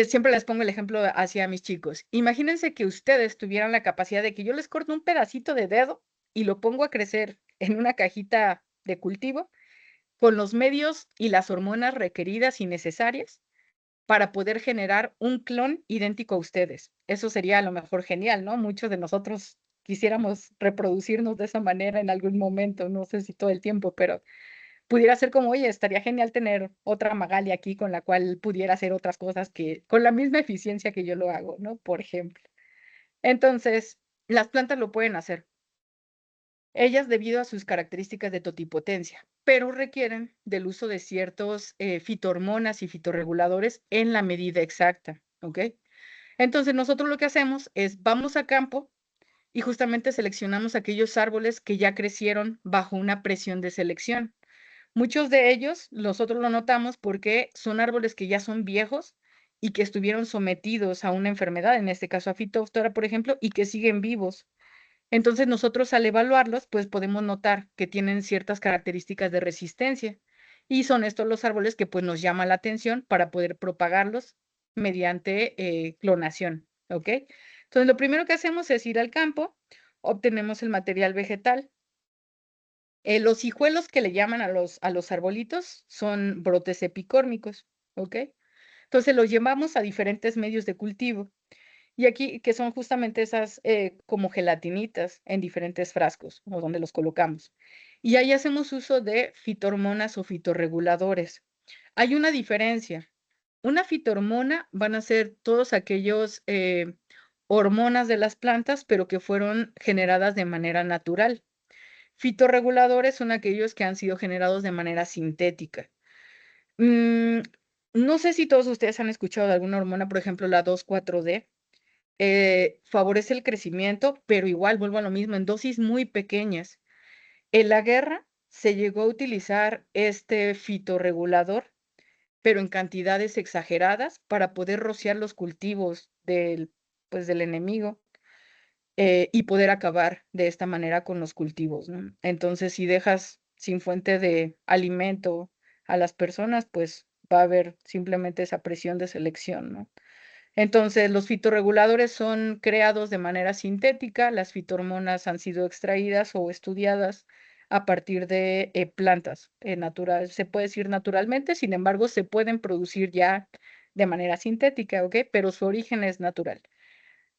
siempre les pongo el ejemplo hacia mis chicos. Imagínense que ustedes tuvieran la capacidad de que yo les corto un pedacito de dedo y lo pongo a crecer en una cajita de cultivo con los medios y las hormonas requeridas y necesarias para poder generar un clon idéntico a ustedes. Eso sería a lo mejor genial, ¿no? Muchos de nosotros quisiéramos reproducirnos de esa manera en algún momento, no sé si todo el tiempo, pero pudiera ser como, oye, estaría genial tener otra Magali aquí con la cual pudiera hacer otras cosas que con la misma eficiencia que yo lo hago, ¿no? Por ejemplo. Entonces, las plantas lo pueden hacer. Ellas debido a sus características de totipotencia, pero requieren del uso de ciertos fitohormonas y fitorreguladores en la medida exacta, ¿ok? Entonces nosotros lo que hacemos es vamos a campo y justamente seleccionamos aquellos árboles que ya crecieron bajo una presión de selección. Muchos de ellos nosotros lo notamos porque son árboles que ya son viejos y que estuvieron sometidos a una enfermedad, en este caso a Phytophthora, por ejemplo, y que siguen vivos. Entonces, nosotros al evaluarlos, pues podemos notar que tienen ciertas características de resistencia y son estos los árboles que pues nos llama la atención para poder propagarlos mediante clonación, ¿ok? Entonces, lo primero que hacemos es ir al campo, obtenemos el material vegetal. Los hijuelos que le llaman a los arbolitos son brotes epicórmicos, ¿ok? Entonces, los llevamos a diferentes medios de cultivo. Y aquí, que son justamente esas, como gelatinitas en diferentes frascos, o donde los colocamos. Y ahí hacemos uso de fitohormonas o fitorreguladores. Hay una diferencia. Una fitohormona van a ser todos aquellos, hormonas de las plantas, pero que fueron generadas de manera natural. Fitorreguladores son aquellos que han sido generados de manera sintética. Mm, no sé si todos ustedes han escuchado de alguna hormona, por ejemplo, la 2,4-D. Favorece el crecimiento, pero igual vuelvo a lo mismo, en dosis muy pequeñas. En la guerra se llegó a utilizar este fitorregulador, pero en cantidades exageradas para poder rociar los cultivos del enemigo, y poder acabar de esta manera con los cultivos, ¿no? Entonces, si dejas sin fuente de alimento a las personas, pues va a haber simplemente esa presión de selección, ¿no? Entonces, los fitorreguladores son creados de manera sintética, las fitohormonas han sido extraídas o estudiadas a partir de plantas naturales, se puede decir naturalmente, sin embargo, se pueden producir ya de manera sintética, ¿ok? Pero su origen es natural.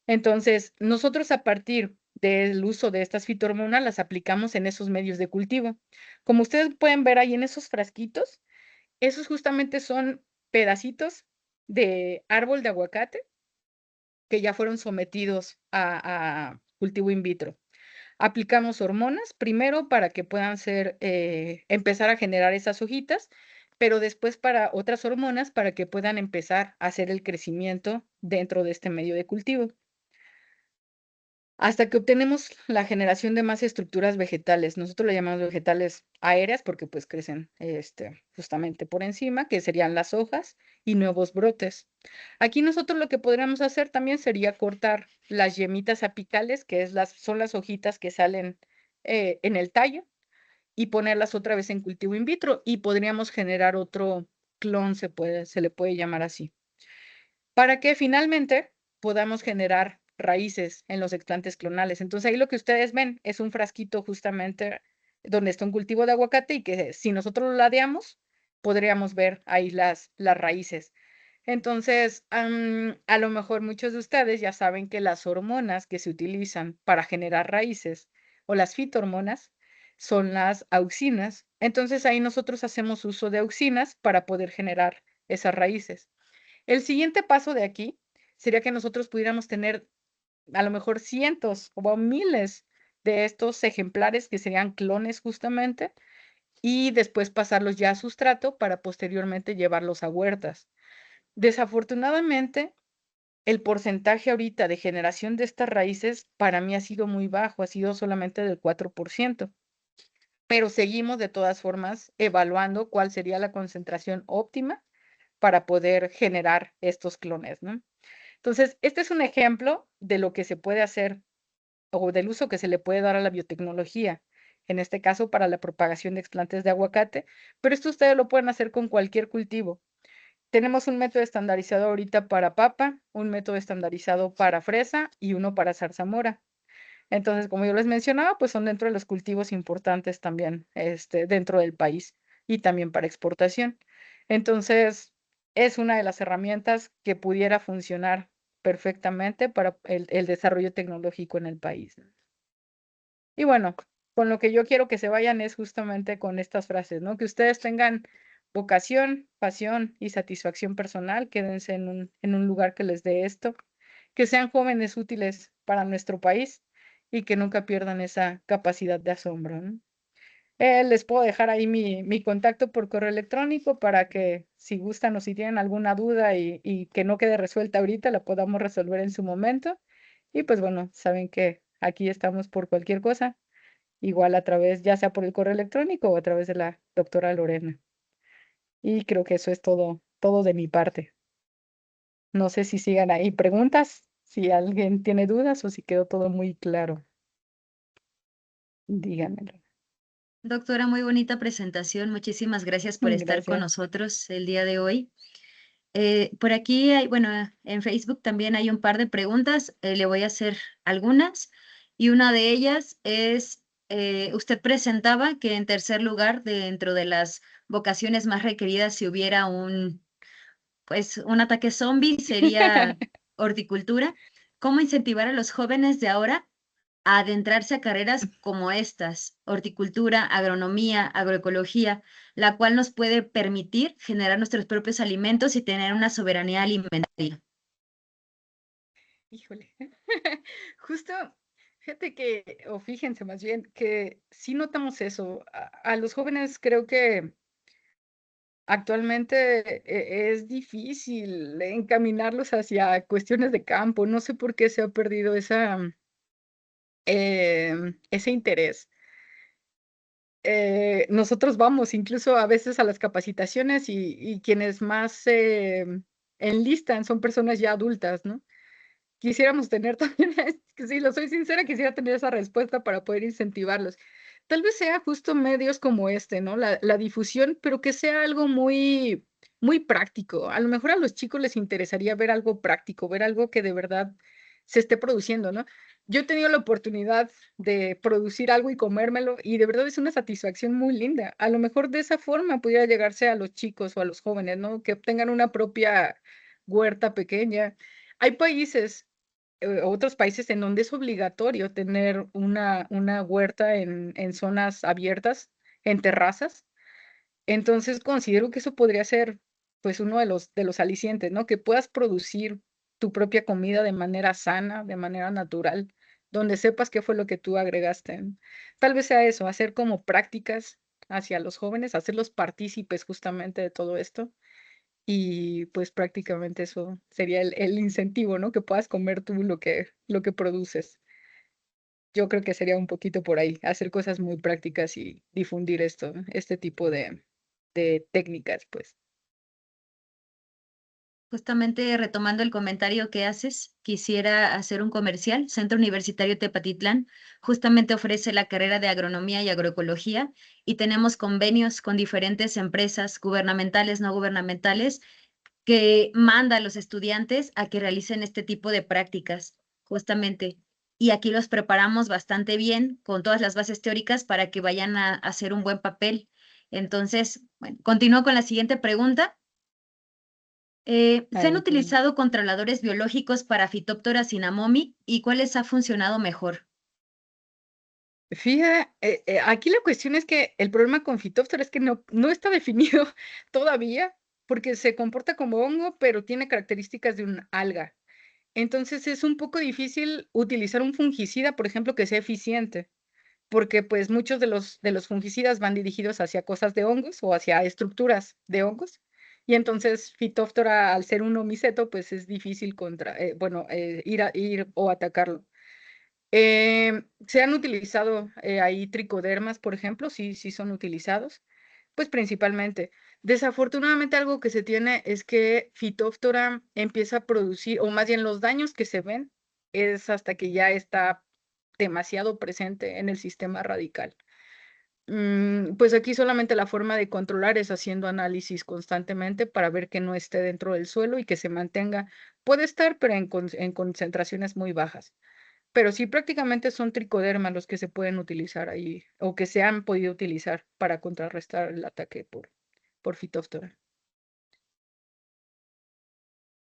Entonces, nosotros a partir del uso de estas fitohormonas las aplicamos en esos medios de cultivo. Como ustedes pueden ver ahí en esos frasquitos, esos justamente son pedacitos de árbol de aguacate que ya fueron sometidos a cultivo in vitro. Aplicamos hormonas, primero para que puedan ser, empezar a generar esas hojitas, pero después para otras hormonas para que puedan empezar a hacer el crecimiento dentro de este medio de cultivo. Hasta que obtenemos la generación de más estructuras vegetales. Nosotros le llamamos vegetales aéreas porque, pues, crecen, justamente por encima, que serían las hojas y nuevos brotes. Aquí nosotros lo que podríamos hacer también sería cortar las yemitas apicales, que son las hojitas que salen, en el tallo, y ponerlas otra vez en cultivo in vitro, y podríamos generar otro clon, se le puede llamar así. Para que finalmente podamos generar raíces en los explantes clonales. Entonces, ahí lo que ustedes ven es un frasquito justamente donde está un cultivo de aguacate y que si nosotros lo ladeamos, podríamos ver ahí las raíces. Entonces, a lo mejor muchos de ustedes ya saben que las hormonas que se utilizan para generar raíces o las fitohormonas son las auxinas. Entonces, ahí nosotros hacemos uso de auxinas para poder generar esas raíces. El siguiente paso de aquí sería que nosotros pudiéramos tener a lo mejor cientos o miles de estos ejemplares que serían clones justamente, y después pasarlos ya a sustrato para posteriormente llevarlos a huertas. Desafortunadamente, el porcentaje ahorita de generación de estas raíces para mí ha sido muy bajo, ha sido solamente del 4%, pero seguimos de todas formas evaluando cuál sería la concentración óptima para poder generar estos clones, ¿no? Entonces, este es un ejemplo de lo que se puede hacer o del uso que se le puede dar a la biotecnología, en este caso para la propagación de explantes de aguacate, pero esto ustedes lo pueden hacer con cualquier cultivo. Tenemos un método estandarizado ahorita para papa, un método estandarizado para fresa y uno para zarzamora. Entonces, como yo les mencionaba, pues son dentro de los cultivos importantes también, dentro del país y también para exportación. Entonces, es una de las herramientas que pudiera funcionar perfectamente para el desarrollo tecnológico en el país. Y bueno, con lo que yo quiero que se vayan es justamente con estas frases, ¿no? Que ustedes tengan vocación, pasión y satisfacción personal, quédense en un lugar que les dé esto, que sean jóvenes útiles para nuestro país y que nunca pierdan esa capacidad de asombro, ¿no? Les puedo dejar ahí mi contacto por correo electrónico para que si gustan o si tienen alguna duda y que no quede resuelta ahorita, la podamos resolver en su momento. Y pues bueno, saben que aquí estamos por cualquier cosa. igual a través, ya sea por el correo electrónico o a través de la doctora Lorena. Y creo que eso es todo de mi parte. No sé si sigan ahí preguntas, si alguien tiene dudas o si quedó todo muy claro. Díganmelo. Doctora, muy bonita presentación. Muchísimas gracias por estar con Gracias. nosotros el día de hoy. Por aquí hay, bueno, en Facebook también hay un par de preguntas. Le voy a hacer algunas y una de ellas es, usted presentaba que en tercer lugar, dentro de las vocaciones más requeridas, si hubiera pues, un ataque zombie, sería horticultura. ¿Cómo incentivar a los jóvenes de ahora a adentrarse a carreras como estas, horticultura, agronomía, agroecología, la cual nos puede permitir generar nuestros propios alimentos y tener una soberanía alimentaria? Híjole. Justo, fíjate que, o fíjense más bien, que sí notamos eso. A los jóvenes creo que actualmente es difícil encaminarlos hacia cuestiones de campo. No sé por qué se ha perdido ese interés. Nosotros vamos incluso a veces a las capacitaciones y quienes más se enlistan son personas ya adultas, ¿no? Quisiéramos tener también, que sí, lo soy sincera, quisiera tener esa respuesta para poder incentivarlos. Tal vez sea justo medios como este, ¿no? La difusión, pero que sea algo muy práctico. A lo mejor a los chicos les interesaría ver algo práctico, ver algo que de verdad se esté produciendo, ¿no? Yo he tenido la oportunidad de producir algo y comérmelo, y de verdad es una satisfacción muy linda. A lo mejor de esa forma pudiera llegarse a los chicos o a los jóvenes, ¿no? Que tengan una propia huerta pequeña. Hay países otros países en donde es obligatorio tener una huerta en zonas abiertas, en terrazas. Entonces, considero que eso podría ser, pues, uno de los alicientes, ¿no? Que puedas producir tu propia comida de manera sana, de manera natural, donde sepas qué fue lo que tú agregaste, ¿no? Tal vez sea eso, hacer como prácticas hacia los jóvenes, hacerlos partícipes justamente de todo esto. Y, pues, prácticamente eso sería el incentivo, ¿no? Que puedas comer tú lo que produces. Yo creo que sería un poquito por ahí, hacer cosas muy prácticas y difundir esto, ¿no? Este tipo de técnicas, pues. Justamente retomando el comentario que haces, quisiera hacer un comercial. Centro Universitario Tepatitlán justamente ofrece la carrera de agronomía y agroecología y tenemos convenios con diferentes empresas gubernamentales, no gubernamentales, que manda a los estudiantes a que realicen este tipo de prácticas, justamente. Y aquí los preparamos bastante bien con todas las bases teóricas para que vayan a hacer un buen papel. Entonces, bueno, continúo con la siguiente pregunta. ¿Se han Adelante. utilizado controladores biológicos para Phytophthora cinnamomi y cuáles ha funcionado mejor? Aquí la cuestión es que el problema con Phytophthora es que no está definido todavía, porque se comporta como hongo, pero tiene características de un alga. Entonces, es un poco difícil utilizar un fungicida, por ejemplo, que sea eficiente. Porque, pues, muchos de los fungicidas van dirigidos hacia cosas de hongos o hacia estructuras de hongos, y entonces Phytophthora, al ser un omiceto, pues, es difícil ir o atacarlo. Se han utilizado, ahí tricodermas, por ejemplo, sí son utilizados, pues, principalmente. Desafortunadamente, algo que se tiene es que Phytophthora empieza a producir, o más bien los daños que se ven, es hasta que ya está demasiado presente en el sistema radical. Pues aquí solamente la forma de controlar es haciendo análisis constantemente para ver que no esté dentro del suelo y que se mantenga. Puede estar, pero en concentraciones muy bajas. Pero sí, prácticamente son tricodermas los que se pueden utilizar ahí, o que se han podido utilizar para contrarrestar el ataque por Phytophthora.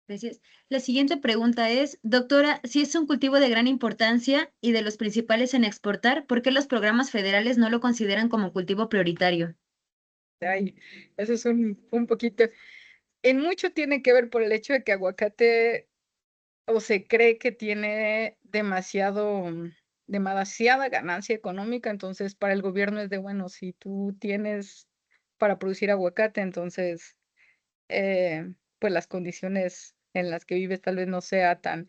Gracias. La siguiente pregunta es, doctora, si es un cultivo de gran importancia y de los principales en exportar, ¿por qué los programas federales no lo consideran como cultivo prioritario? Ay, eso es un poquito. En mucho tiene que ver por el hecho de que aguacate, o se cree que tiene demasiada ganancia económica, entonces para el gobierno es de, bueno, si tú tienes para producir aguacate, entonces, pues las condiciones en las que vives tal vez no sea tan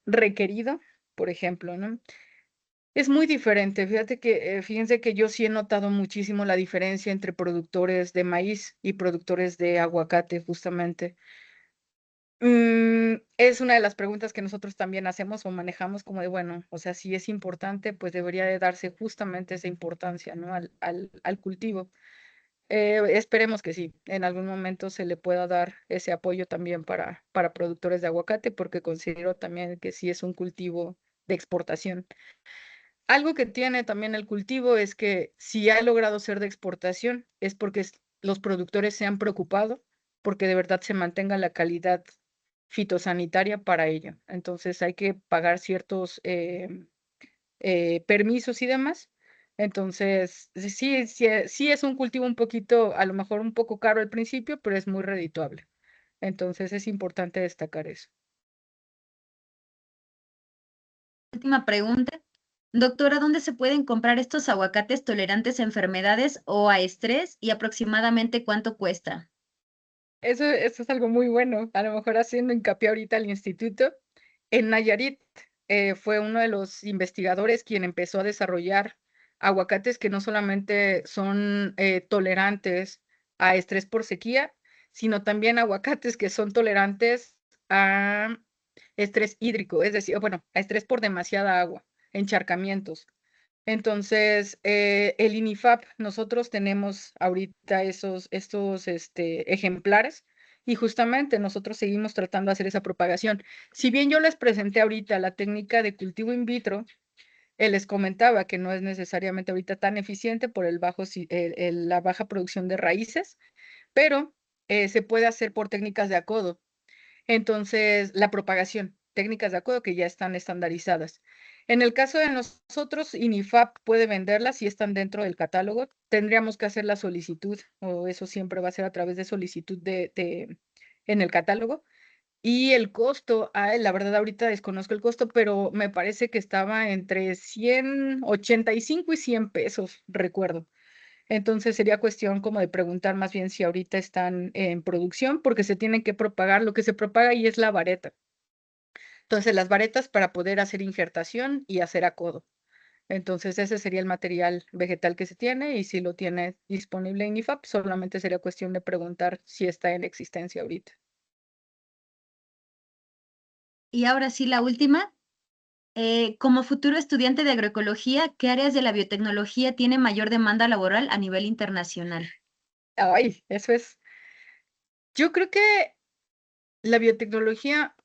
requerido, por ejemplo, ¿no? Es muy diferente. Fíjate que, fíjense que yo sí he notado muchísimo la diferencia entre productores de maíz y productores de aguacate, justamente. Es una de las preguntas que nosotros también hacemos o manejamos como de, bueno, o sea, si es importante, pues debería de darse justamente esa importancia, ¿no? Al cultivo. Esperemos que sí, en algún momento se le pueda dar ese apoyo también para productores de aguacate, porque considero también que sí es un cultivo de exportación. Algo que tiene también el cultivo es que si ha logrado ser de exportación, es porque los productores se han preocupado porque de verdad se mantenga la calidad fitosanitaria para ello. Entonces hay que pagar ciertos permisos y demás. Entonces, sí es un cultivo un poquito, a lo mejor un poco caro al principio, pero es muy redituable. Entonces es importante destacar eso. Última pregunta. Doctora, ¿dónde se pueden comprar estos aguacates tolerantes a enfermedades o a estrés y aproximadamente cuánto cuesta? Eso es algo muy bueno. A lo mejor haciendo hincapié ahorita al instituto. En Nayarit fue uno de los investigadores quien empezó a desarrollar aguacates que no solamente son tolerantes a estrés por sequía, sino también aguacates que son tolerantes a estrés hídrico, es decir, bueno, a estrés por demasiada agua, encharcamientos. Entonces, el INIFAP, nosotros tenemos ahorita estos ejemplares y justamente nosotros seguimos tratando de hacer esa propagación. Si bien yo les presenté ahorita la técnica de cultivo in vitro, les comentaba que no es necesariamente ahorita tan eficiente por la baja producción de raíces, pero se puede hacer por técnicas de acodo. Entonces, la propagación, técnicas de acuerdo que ya están estandarizadas. En el caso de nosotros, INIFAP puede venderlas si están dentro del catálogo. Tendríamos que hacer la solicitud, o eso siempre va a ser a través de solicitud en el catálogo. Y el costo, la verdad ahorita desconozco el costo, pero me parece que estaba entre 185 y 100 pesos, recuerdo. Entonces sería cuestión como de preguntar más bien si ahorita están en producción, porque se tienen que propagar, lo que se propaga ahí es la vareta. Entonces las varetas para poder hacer injertación y hacer acodo. Entonces ese sería el material vegetal que se tiene y si lo tiene disponible en IFAP, solamente sería cuestión de preguntar si está en existencia ahorita. Y ahora sí, la última. Como futuro estudiante de agroecología, ¿qué áreas de la biotecnología tiene mayor demanda laboral a nivel internacional? Ay, eso es. Yo creo que la biotecnología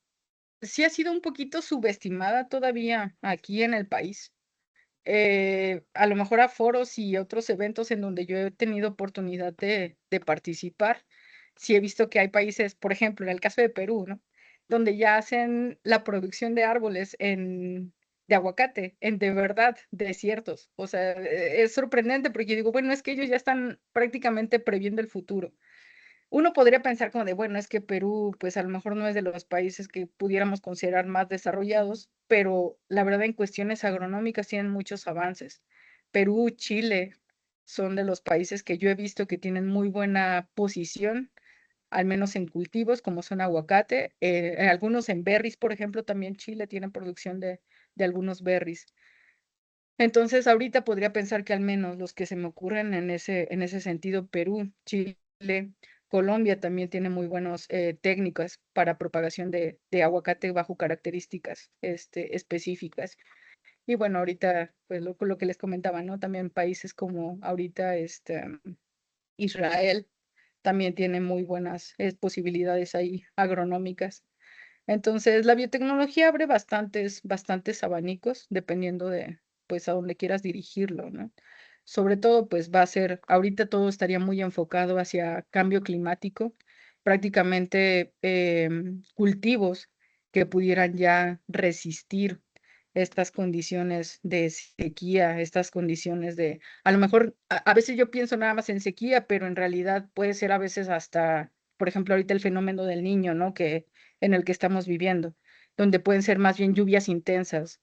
sí ha sido un poquito subestimada todavía aquí en el país. A lo mejor a foros y otros eventos en donde yo he tenido oportunidad de participar, sí he visto que hay países, por ejemplo, en el caso de Perú, ¿no? Donde ya hacen la producción de árboles de aguacate, en de verdad desiertos. O sea, es sorprendente porque yo digo, bueno, es que ellos ya están prácticamente previendo el futuro. Uno podría pensar como de, bueno, es que Perú, pues a lo mejor no es de los países que pudiéramos considerar más desarrollados, pero la verdad en cuestiones agronómicas tienen muchos avances. Perú, Chile son de los países que yo he visto que tienen muy buena posición, al menos en cultivos, como son aguacate, algunos en berries, por ejemplo, también Chile tiene producción de algunos berries. Entonces, ahorita podría pensar que al menos los que se me ocurren en ese sentido, Perú, Chile, Colombia también tiene muy buenos técnicas para propagación de aguacate bajo características específicas. Y bueno, ahorita, pues lo que les comentaba, ¿no? También países como ahorita Israel también tiene muy buenas posibilidades ahí agronómicas. Entonces, la biotecnología abre bastantes abanicos, dependiendo de, pues, a dónde quieras dirigirlo, ¿no? Sobre todo, pues, va a ser, ahorita todo estaría muy enfocado hacia cambio climático, prácticamente cultivos que pudieran ya resistir estas condiciones de sequía, estas condiciones a lo mejor, a veces yo pienso nada más en sequía, pero en realidad puede ser a veces hasta, por ejemplo, ahorita el fenómeno del niño, ¿no? En el que estamos viviendo, donde pueden ser más bien lluvias intensas.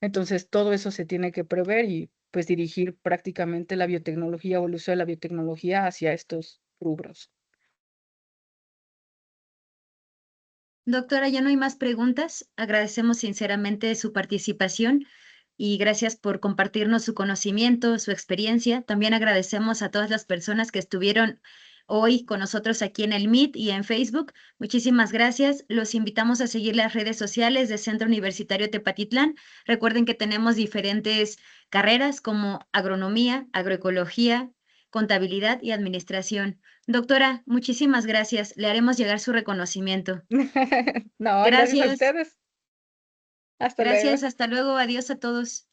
Entonces, todo eso se tiene que prever y pues dirigir prácticamente la biotecnología o el uso de la biotecnología hacia estos rubros. Doctora, ya no hay más preguntas. Agradecemos sinceramente su participación. y gracias por compartirnos su conocimiento, su experiencia. También agradecemos a todas las personas que estuvieron hoy con nosotros aquí en el Meet y en Facebook. Muchísimas gracias. Los invitamos a seguir las redes sociales de Centro Universitario Tepatitlán. Recuerden que tenemos diferentes carreras como agronomía, agroecología, contabilidad y administración. Doctora, muchísimas gracias. Le haremos llegar su reconocimiento. No, gracias a Gracias, ustedes. Hasta luego. gracias. Hasta luego. Adiós a todos.